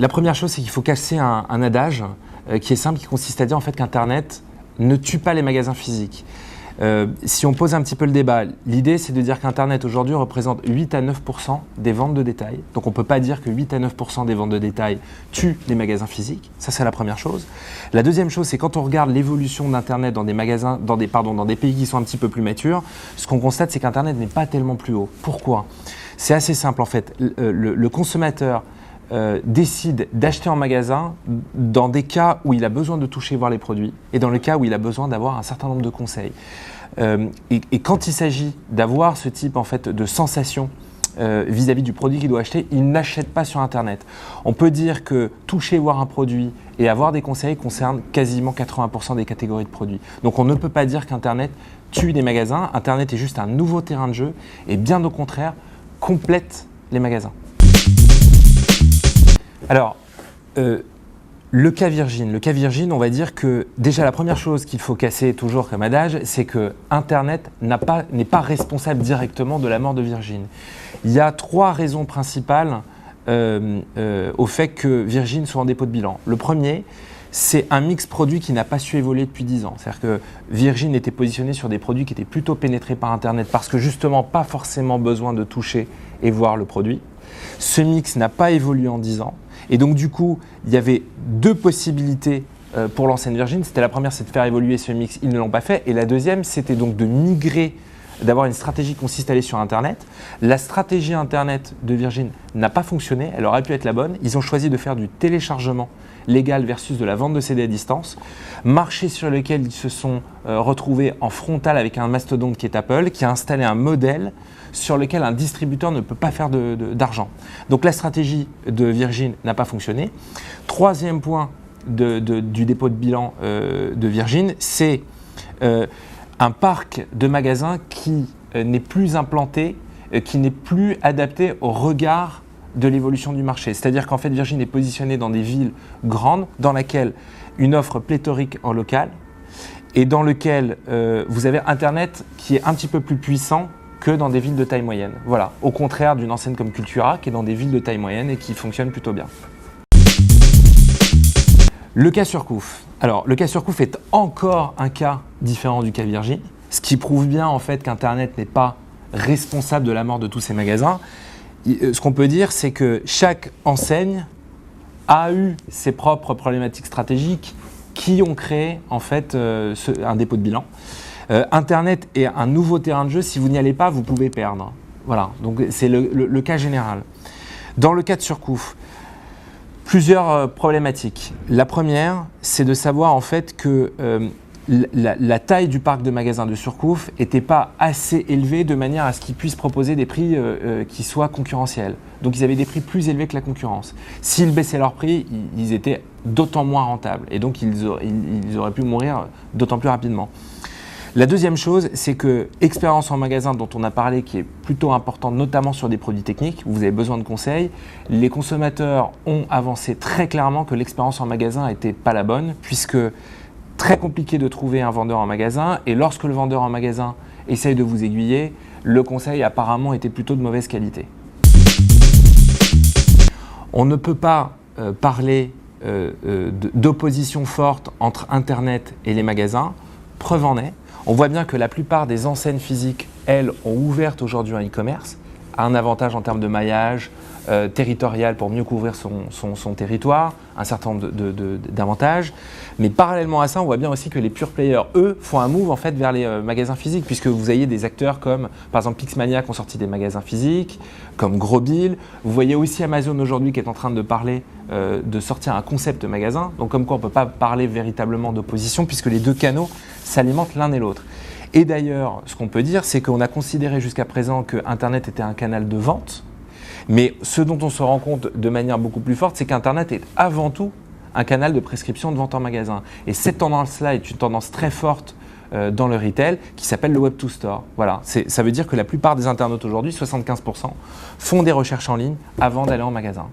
La première chose, c'est qu'il faut casser un adage qui est simple, qui consiste à dire en fait qu'Internet ne tue pas les magasins physiques. Si on pose un petit peu le débat, l'idée c'est de dire qu'Internet aujourd'hui représente 8 à 9% des ventes de détail. Donc on ne peut pas dire que 8 à 9% des ventes de détail tuent les magasins physiques. Ça c'est la première chose. La deuxième chose, c'est quand on regarde l'évolution d'Internet dans des magasins, dans des pays qui sont un petit peu plus matures, ce qu'on constate c'est qu'Internet n'est pas tellement plus haut. Pourquoi ? C'est assez simple en fait. Le consommateur décide d'acheter en magasin dans des cas où il a besoin de toucher voir les produits et dans le cas où il a besoin d'avoir un certain nombre de conseils. Et quand il s'agit d'avoir ce type en fait, de sensation vis-à-vis du produit qu'il doit acheter, il n'achète pas sur Internet. On peut dire que toucher voir un produit et avoir des conseils concerne quasiment 80% des catégories de produits. Donc on ne peut pas dire qu'Internet tue les magasins. Internet est juste un nouveau terrain de jeu et bien au contraire complète les magasins. Alors, le cas Virgin, on va dire que déjà la première chose qu'il faut casser toujours comme adage, c'est que Internet n'est pas responsable directement de la mort de Virgin. Il y a 3 raisons principales au fait que Virgin soit en dépôt de bilan. Le premier, c'est un mix produit qui n'a pas su évoluer depuis 10 ans. C'est-à-dire que Virgin était positionné sur des produits qui étaient plutôt pénétrés par Internet parce que justement pas forcément besoin de toucher et voir le produit. Ce mix n'a pas évolué en 10 ans. Et donc du coup, il y avait 2 possibilités pour l'enseigne Virgin. C'était la première, c'est de faire évoluer ce mix, ils ne l'ont pas fait. Et la deuxième, c'était donc de migrer, d'avoir une stratégie qui consiste à aller sur Internet. La stratégie Internet de Virgin n'a pas fonctionné, elle aurait pu être la bonne. Ils ont choisi de faire du téléchargement légal versus de la vente de CD à distance. Marché sur lequel ils se sont retrouvés en frontal avec un mastodonte qui est Apple, qui a installé un modèle sur lequel un distributeur ne peut pas faire d'argent. Donc la stratégie de Virgin n'a pas fonctionné. Troisième point du dépôt de bilan de Virgin, c'est un parc de magasins qui n'est plus implanté, qui n'est plus adapté au regard de l'évolution du marché. C'est-à-dire qu'en fait Virgin est positionné dans des villes grandes dans lesquelles une offre pléthorique en local et dans lequel vous avez Internet qui est un petit peu plus puissant que dans des villes de taille moyenne. Voilà, au contraire d'une enseigne comme Cultura qui est dans des villes de taille moyenne et qui fonctionne plutôt bien. Le cas Surcouf. Alors, le cas Surcouf est encore un cas différent du cas Virgin, ce qui prouve bien en fait qu'Internet n'est pas responsable de la mort de tous ces magasins. Ce qu'on peut dire, c'est que chaque enseigne a eu ses propres problématiques stratégiques qui ont créé en fait un dépôt de bilan. Internet est un nouveau terrain de jeu. Si vous n'y allez pas, vous pouvez perdre. Voilà, donc c'est le cas général. Dans le cas de Surcouf, plusieurs problématiques. La première, c'est de savoir en fait que la taille du parc de magasins de Surcouf n'était pas assez élevée de manière à ce qu'ils puissent proposer des prix qui soient concurrentiels. Donc ils avaient des prix plus élevés que la concurrence. S'ils baissaient leurs prix, ils étaient d'autant moins rentables et donc ils auraient pu mourir d'autant plus rapidement. La deuxième chose, c'est que expérience en magasin dont on a parlé, qui est plutôt importante, notamment sur des produits techniques, où vous avez besoin de conseils, les consommateurs ont avancé très clairement que l'expérience en magasin n'était pas la bonne, puisque très compliqué de trouver un vendeur en magasin, et lorsque le vendeur en magasin essaye de vous aiguiller, le conseil apparemment était plutôt de mauvaise qualité. On ne peut pas parler d'opposition forte entre Internet et les magasins. Preuve en est, on voit bien que la plupart des enseignes physiques, elles, ont ouvert aujourd'hui un e-commerce, a un avantage en termes de maillage territorial pour mieux couvrir son territoire, un certain nombre d'avantages. Mais parallèlement à ça, on voit bien aussi que les pure players, eux, font un move en fait vers les magasins physiques, puisque vous avez des acteurs comme, par exemple, Pixmania qui ont sorti des magasins physiques, comme Grosbill. Vous voyez aussi Amazon aujourd'hui qui est en train de parler de sortir un concept magasin. Donc comme quoi on ne peut pas parler véritablement d'opposition, puisque les deux canaux s'alimentent l'un et l'autre. Et d'ailleurs, ce qu'on peut dire, c'est qu'on a considéré jusqu'à présent que Internet était un canal de vente, mais ce dont on se rend compte de manière beaucoup plus forte, c'est qu'Internet est avant tout un canal de prescription de vente en magasin. Et cette tendance-là est une tendance très forte dans le retail qui s'appelle le Web to Store. Voilà, ça veut dire que la plupart des internautes aujourd'hui, 75%, font des recherches en ligne avant d'aller en magasin.